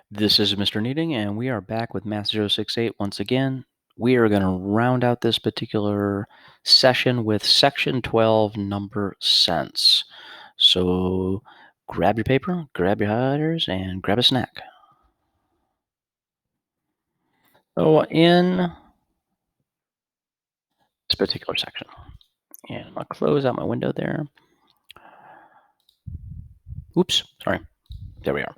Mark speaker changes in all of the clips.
Speaker 1: This is Mr. Needing, and we are back with Math 068 once again. We are going to round out this particular session with Section 12, number sense. So grab your paper, grab your highlighters, and grab a snack. So in this particular section, and I'm going to close out my window there. Oops, sorry. There we are.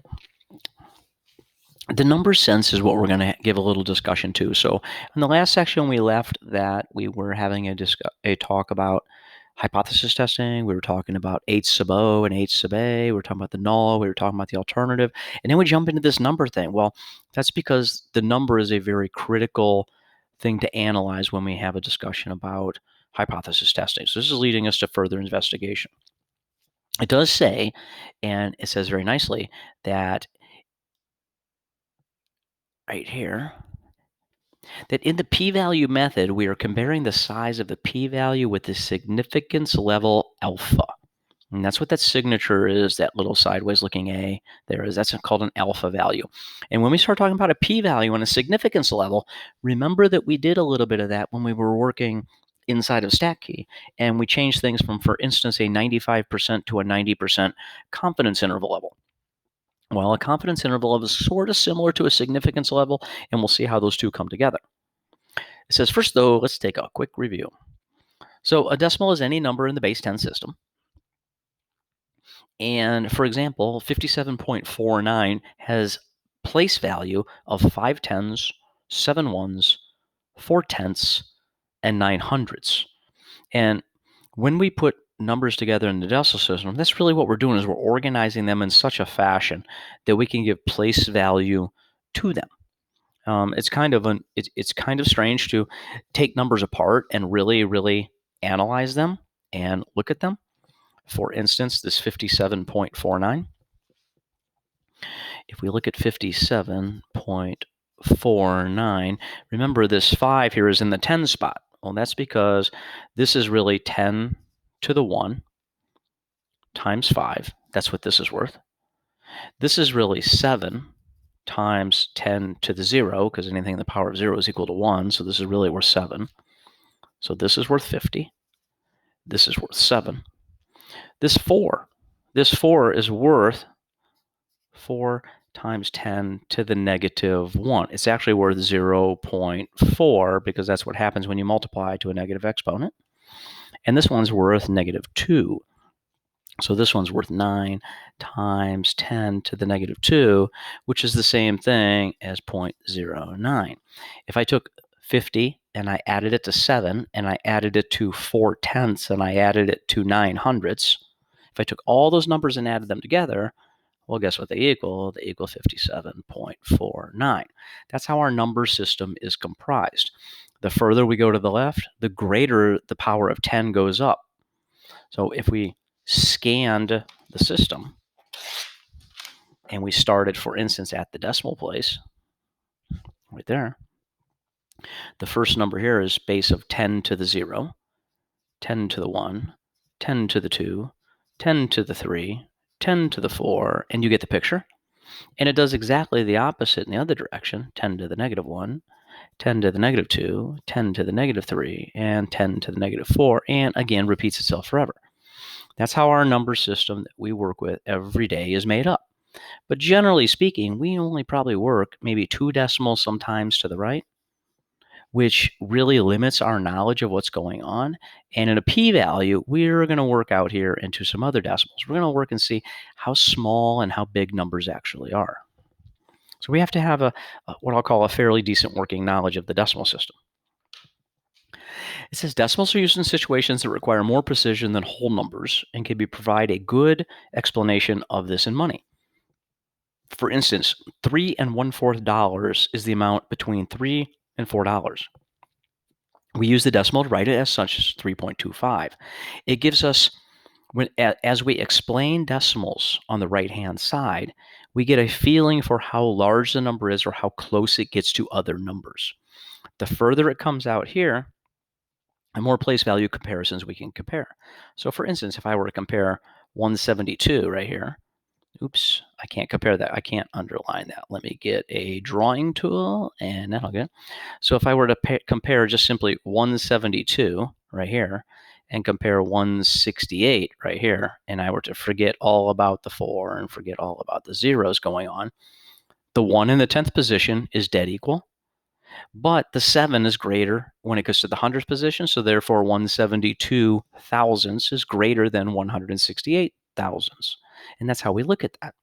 Speaker 1: The number sense is what we're going to give a little discussion to. So in the last section, we left that we were having a talk about hypothesis testing. We were talking about H sub O and H sub A. We were talking about the null. We were talking about the alternative. And then we jump into this number thing. Well, that's because the number is a very critical thing to analyze when we have a discussion about hypothesis testing. So this is leading us to further investigation. It does say, and it says very nicely, that right here, that in the p-value method, we are comparing the size of the p-value with the significance level alpha. And that's what that signature is, that little sideways looking A there is. That's called an alpha value. And when we start talking about a p-value and a significance level, remember that we did a little bit of that when we were working inside of StatKey, and we changed things from, for instance, a 95% to a 90% confidence interval level. Well, a confidence interval is sort of similar to a significance level, and we'll see how those two come together. It says, first, though, let's take a quick review. So a decimal is any number in the base 10 system. And for example, 57.49 has place value of 5 tens, 7 ones, 4 tenths, and 9 hundredths. And when we put numbers together in the decimal system, that's really what we're doing, is we're organizing them in such a fashion that we can give place value to them. It's kind of strange to take numbers apart and really analyze them and look at them. For instance, this 57.49. If we look at 57.49, remember this 5 here is in the 10 spot. Well, that's because this is really 10 to the 1 times 5. That's what this is worth. This is really 7 times 10 to the 0, because anything in the power of 0 is equal to 1, so this is really worth 7. So this is worth 50. This is worth 7. This 4 is worth 4 times 10 to the negative 1. It's actually worth 0.4, because that's what happens when you multiply to a negative exponent. And this one's worth negative 2. So this one's worth 9 times 10 to the negative 2, which is the same thing as 0.09. If I took 50 and I added it to 7, and I added it to 4 tenths, and I added it to 9 hundredths, if I took all those numbers and added them together, well, guess what they equal? They equal 57.49. That's how our number system is comprised. The further we go to the left, the greater the power of 10 goes up. So if we scanned the system and we started, for instance, at the decimal place, right there, the first number here is base of 10 to the 0, 10 to the 1, 10 to the 2, 10 to the 3, 10 to the 4, and you get the picture. And it does exactly the opposite in the other direction, 10 to the negative 1, 10 to the negative 2, 10 to the negative 3, and 10 to the negative 4, and again repeats itself forever. That's how our number system that we work with every day is made up. But generally speaking, we only probably work maybe 2 decimals sometimes to the right, which really limits our knowledge of what's going on. And in a p-value, we're going to work out here into some other decimals. We're going to work and see how small and how big numbers actually are. So we have to have what I'll call a fairly decent working knowledge of the decimal system. It says decimals are used in situations that require more precision than whole numbers and can provide a good explanation of this in money. For instance, $3 1/4 is the amount between $3 and $4. We use the decimal to write it as such as 3.25. It gives us, as we explain decimals on the right-hand side, we get a feeling for how large the number is or how close it gets to other numbers. The further it comes out here, the more place value comparisons we can compare. So for instance, if I were to compare 172 right here Oops, I can't compare that. I can't underline that. Let me get a drawing tool, and that'll get it. So if I were to compare just simply 172 right here and compare 168 right here, and I were to forget all about the 4 and forget all about the zeros going on, the 1 in the 10th position is dead equal, but the 7 is greater when it goes to the 100th position, so therefore 172 thousandths is greater than 168 thousandths. And that's how we look at that.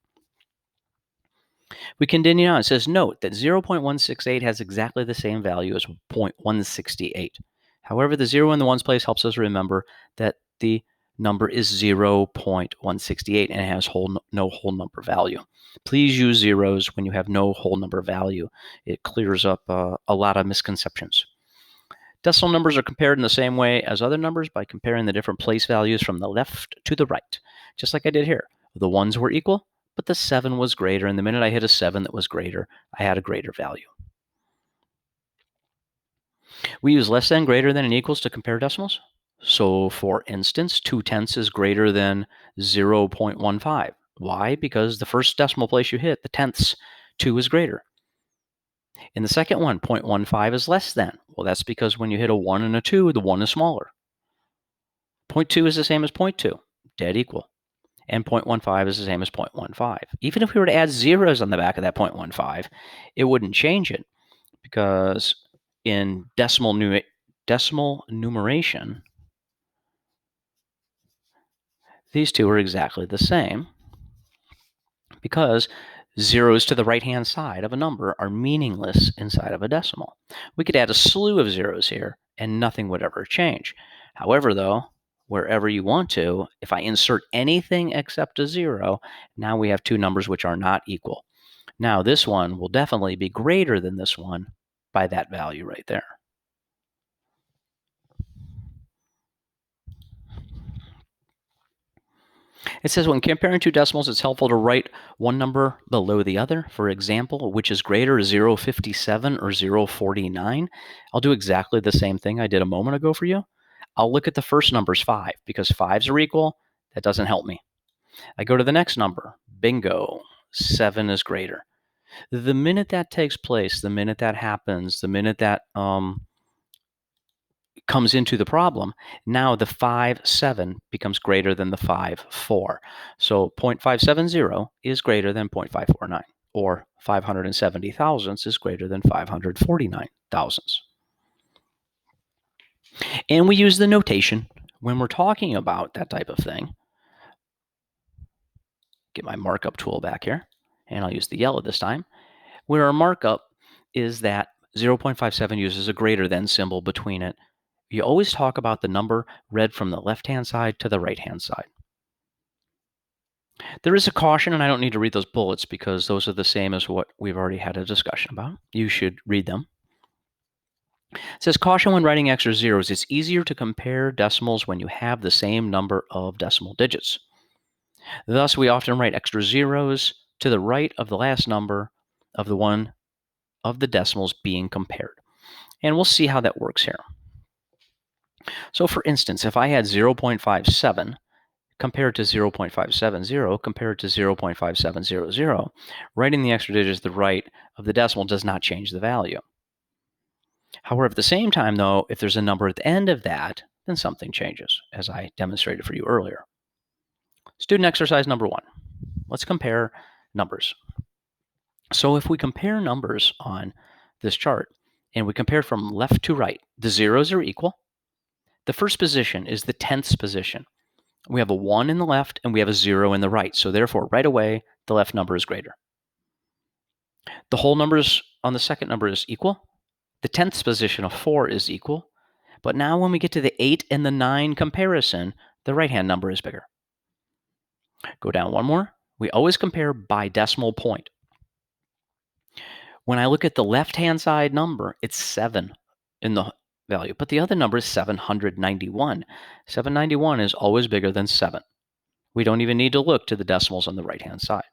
Speaker 1: We continue on. It says, note that 0.168 has exactly the same value as 0.168. However, the 0 in the ones place helps us remember that the number is 0.168 and it has no whole number value. Please use zeros when you have no whole number value. It clears up a lot of misconceptions. Decimal numbers are compared in the same way as other numbers by comparing the different place values from the left to the right, just like I did here. The ones were equal, but the 7 was greater, and the minute I hit a 7 that was greater, I had a greater value. We use less than, greater than, and equals to compare decimals. So, for instance, 2/10 is greater than 0.15. Why? Because the first decimal place you hit, the tenths, 2 is greater. In the second one, 0.15 is less than. Well, that's because when you hit a 1 and a 2, the 1 is smaller. 0.2 is the same as 0.2, dead equal. And 0.15 is the same as 0.15. Even if we were to add zeros on the back of that 0.15, it wouldn't change it, because in decimal numeration, these two are exactly the same, because zeros to the right-hand side of a number are meaningless inside of a decimal. We could add a slew of zeros here, and nothing would ever change. However, though, wherever you want to, if I insert anything except a 0, now we have two numbers which are not equal. Now, this one will definitely be greater than this one by that value right there. It says when comparing two decimals, it's helpful to write one number below the other. For example, which is greater, 0.57 or 0.49? I'll do exactly the same thing I did a moment ago for you. I'll look at the first number's 5, because 5s are equal. That doesn't help me. I go to the next number. Bingo. 7 is greater. The minute that takes place, the minute that happens, the minute that comes into the problem, now the 5.7 becomes greater than the 5.4. So 0.570 is greater than 0.549, or 570 thousandths is greater than 549 thousandths. And we use the notation when we're talking about that type of thing. Get my markup tool back here, and I'll use the yellow this time, where our markup is that 0.57 uses a greater than symbol between it. You always talk about the number read from the left-hand side to the right-hand side. There is a caution, and I don't need to read those bullets because those are the same as what we've already had a discussion about. You should read them. It says, caution when writing extra zeros. It's easier to compare decimals when you have the same number of decimal digits. Thus, we often write extra zeros to the right of the last number of the one of the decimals being compared. And we'll see how that works here. So for instance, if I had 0.57 compared to 0.570 compared to 0.5700, writing the extra digits to the right of the decimal does not change the value. However, at the same time, though, if there's a number at the end of that, then something changes, as I demonstrated for you earlier. Student exercise number 1. Let's compare numbers. So if we compare numbers on this chart, and we compare from left to right, the zeros are equal. The first position is the tenths position. We have a 1 in the left and we have a 0 in the right. So therefore, right away, the left number is greater. The whole numbers on the second number is equal. The tenths position of 4 is equal. But now when we get to the 8 and the 9 comparison, the right-hand number is bigger. Go down one more. We always compare by decimal point. When I look at the left-hand side number, it's 7 in the value, but the other number is 791. 791 is always bigger than 7. We don't even need to look to the decimals on the right-hand side.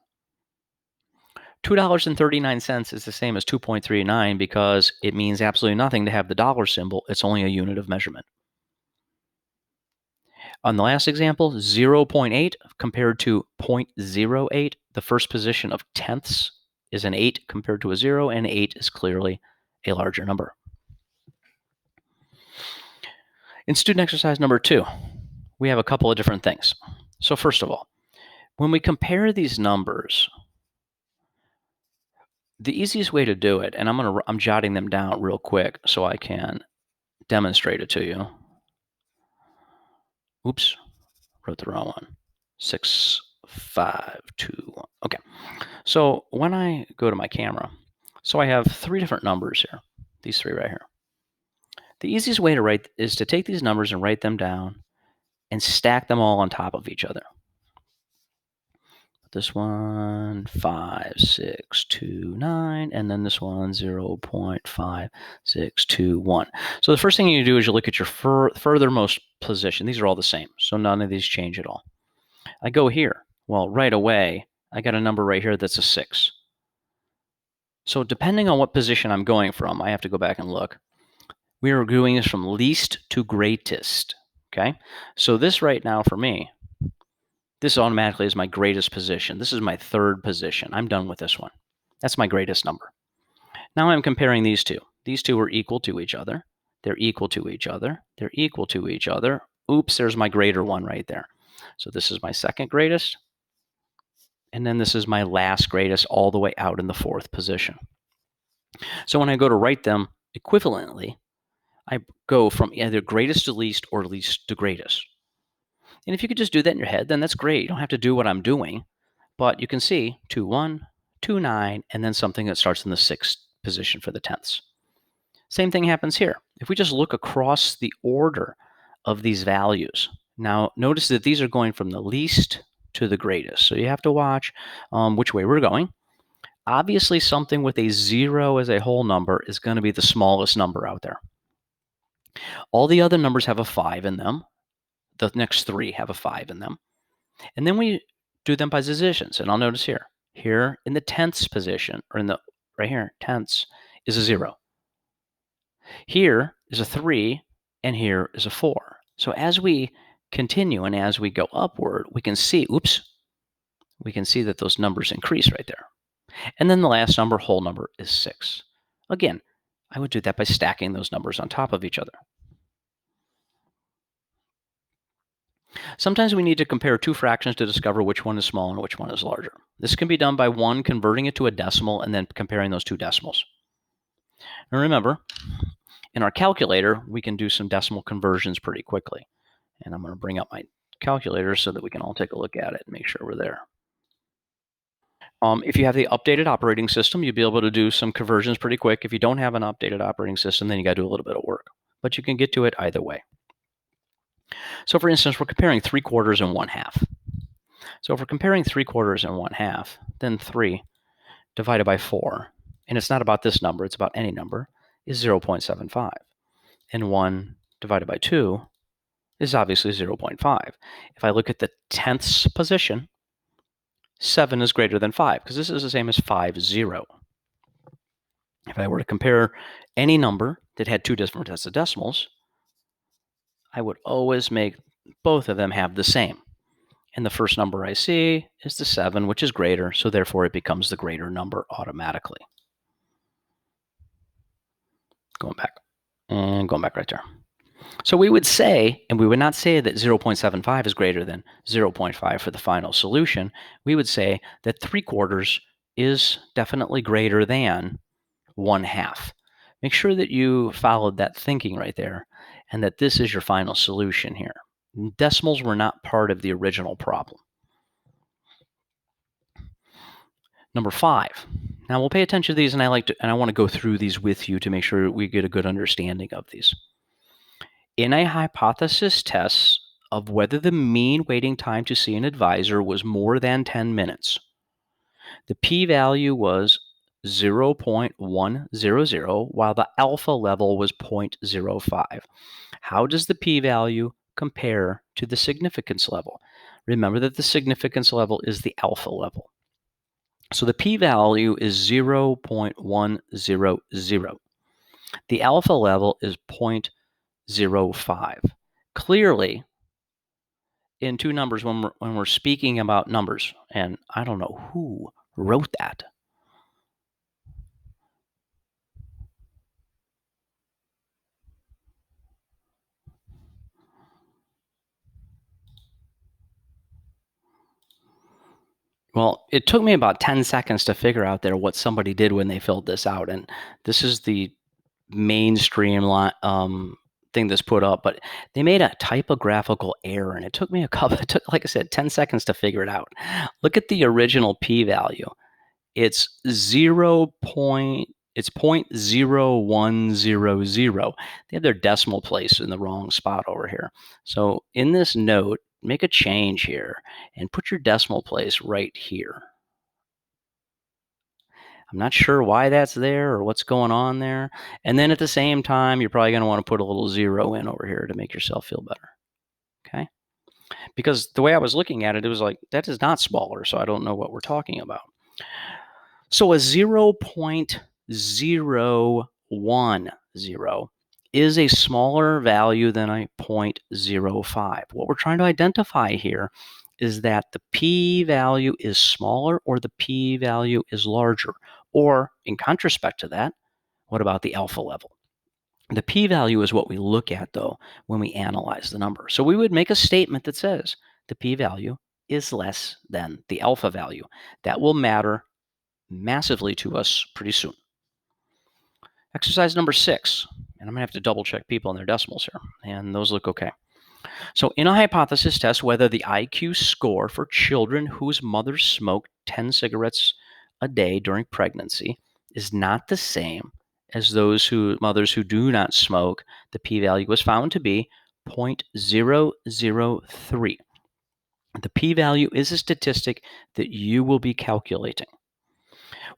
Speaker 1: $2.39 is the same as 2.39 because it means absolutely nothing to have the dollar symbol. It's only a unit of measurement. On the last example, 0.8 compared to 0.08, The first position of tenths is an 8 compared to a 0, and 8 is clearly a larger number. In student exercise number 2, we have a couple of different things. So first of all, when we compare these numbers, the easiest way to do it, and I'm jotting them down real quick so I can demonstrate it to you. Oops, wrote the wrong one. 6, 5, 2, 1. Okay. So when I go to my camera, so I have 3 different numbers here. These 3 right here. The easiest way to write is to take these numbers and write them down and stack them all on top of each other. This one, 5, 6, 2, 9, and then this one, 0.5621. So the first thing you do is you look at your furthermost position. These are all the same, so none of these change at all. I go here. Well, right away, I got a number right here that's a 6. So depending on what position I'm going from, I have to go back and look. We are doing this from least to greatest, okay? So this right now for me, this automatically is my greatest position. This is my 3rd position. I'm done with this one. That's my greatest number. Now I'm comparing these two. These two are equal to each other. They're equal to each other. They're equal to each other. Oops, there's my greater one right there. So this is my 2nd greatest. And then this is my last greatest all the way out in the 4th position. So when I go to write them equivalently, I go from either greatest to least or least to greatest. And if you could just do that in your head, then that's great. You don't have to do what I'm doing. But you can see 2, 1, 2, 9, and then something that starts in the 6th position for the tenths. Same thing happens here. If we just look across the order of these values, now notice that these are going from the least to the greatest. So you have to watch which way we're going. Obviously, something with a 0 as a whole number is going to be the smallest number out there. All the other numbers have a 5 in them. The next 3 have a 5 in them. And then we do them by positions. And I'll notice here in the tenths position, or in the right here, tenths is a 0. Here is a 3, and here is a 4. So as we continue and as we go upward, we can see, we can see that those numbers increase right there. And then the last number, whole number, is 6. Again, I would do that by stacking those numbers on top of each other. Sometimes we need to compare 2 fractions to discover which one is small and which one is larger. This can be done by converting it to a decimal and then comparing those 2 decimals. Now remember, in our calculator, we can do some decimal conversions pretty quickly. And I'm going to bring up my calculator so that we can all take a look at it and make sure we're there. If you have the updated operating system, you'll be able to do some conversions pretty quick. If you don't have an updated operating system, then you got to do a little bit of work. But you can get to it either way. So for instance, we're comparing 3/4 and 1/2. So if we're comparing 3/4 and 1/2, then 3 divided by 4, and it's not about this number, it's about any number, is 0.75. And 1 divided by 2 is obviously 0.5. If I look at the tenths position, 7 is greater than 5, because this is the same as 5, 0. If I were to compare any number that had 2 different decimals, I would always make both of them have the same. And the first number I see is the 7, which is greater, so therefore it becomes the greater number automatically. Going back right there. So we would say, and we would not say that 0.75 is greater than 0.5 for the final solution. We would say that 3/4 is definitely greater than 1/2. Make sure that you followed that thinking right there and that this is your final solution here. Decimals were not part of the original problem. Number 5. Now we'll pay attention to these, and I want to go through these with you to make sure we get a good understanding of these. In a hypothesis test of whether the mean waiting time to see an advisor was more than 10 minutes, the p-value was 0.100, while the alpha level was 0.05. How does the p-value compare to the significance level? Remember that the significance level is the alpha level. So the p-value is 0.100. The alpha level is 0.05. Clearly, in two numbers when we're speaking about numbers. And I don't know who wrote that. Well, it took me about 10 seconds to figure out there what somebody did when they filled this out. And this is the mainstream thing that's put up, but they made a typographical error, and it took me it took, like I said, 10 seconds to figure it out. Look at the original p-value. It's 0.0100. They have their decimal place in the wrong spot over here. So in this note, make a change here and put your decimal place right here. I'm not sure why that's there or what's going on there. And then at the same time, you're probably going to want to put a little 0 in over here to make yourself feel better. Okay? Because the way I was looking at it, it was like, that is not smaller, so I don't know what we're talking about. So a 0.010 is a smaller value than a 0.05. What we're trying to identify here is that the p-value is smaller or the p-value is larger. Or in contrast to that, what about the alpha level? The p-value is what we look at, though, when we analyze the number. So we would make a statement that says the p-value is less than the alpha value. That will matter massively to us pretty soon. Exercise number 6, and I'm going to have to double check people and their decimals here, and those look okay. So in a hypothesis test, whether the IQ score for children whose mothers smoked 10 cigarettes a day during pregnancy is not the same as those mothers who do not smoke, the p-value was found to be 0.003. The p-value is a statistic that you will be calculating.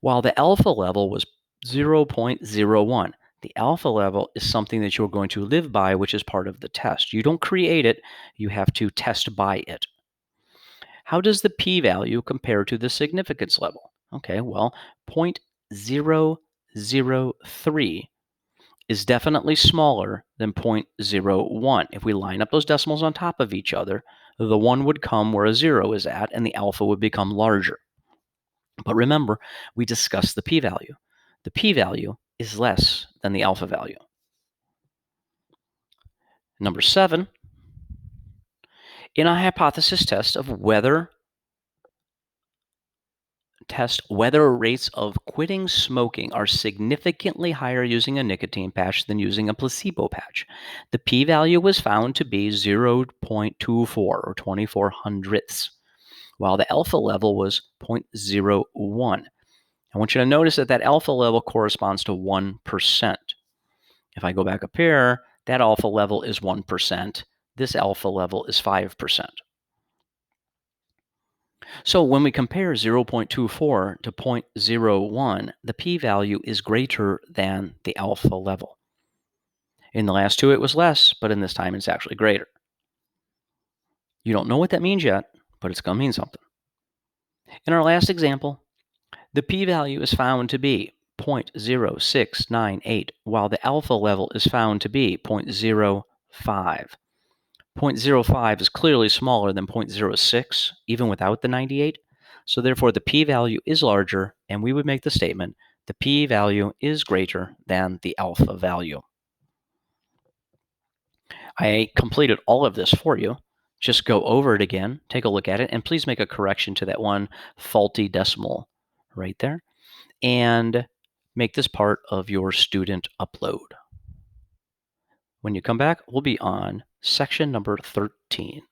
Speaker 1: While the alpha level was 0.01, the alpha level is something that you're going to live by, which is part of the test. You don't create it, you have to test by it. How does the p-value compare to the significance level? Okay, well, 0.003 is definitely smaller than 0.01. If we line up those decimals on top of each other, the 1 would come where a 0 is at, and the alpha would become larger. But remember, we discussed the p-value. The p-value is less than the alpha value. Number 7, in a hypothesis test whether rates of quitting smoking are significantly higher using a nicotine patch than using a placebo patch. The p-value was found to be 0.24 or 24 hundredths, while the alpha level was 0.01. I want you to notice that alpha level corresponds to 1%. If I go back up here, that alpha level is 1%. This alpha level is 5%. So when we compare 0.24 to 0.01, the p-value is greater than the alpha level. In the last two, it was less, but in this time, it's actually greater. You don't know what that means yet, but it's going to mean something. In our last example, the p-value is found to be 0.0698, while the alpha level is found to be 0.05. 0.05 is clearly smaller than 0.06, even without the 98. So therefore, the p-value is larger, and we would make the statement, the p-value is greater than the alpha value. I completed all of this for you. Just go over it again, take a look at it, and please make a correction to that one faulty decimal right there, and make this part of your student upload. When you come back, we'll be on section number 13.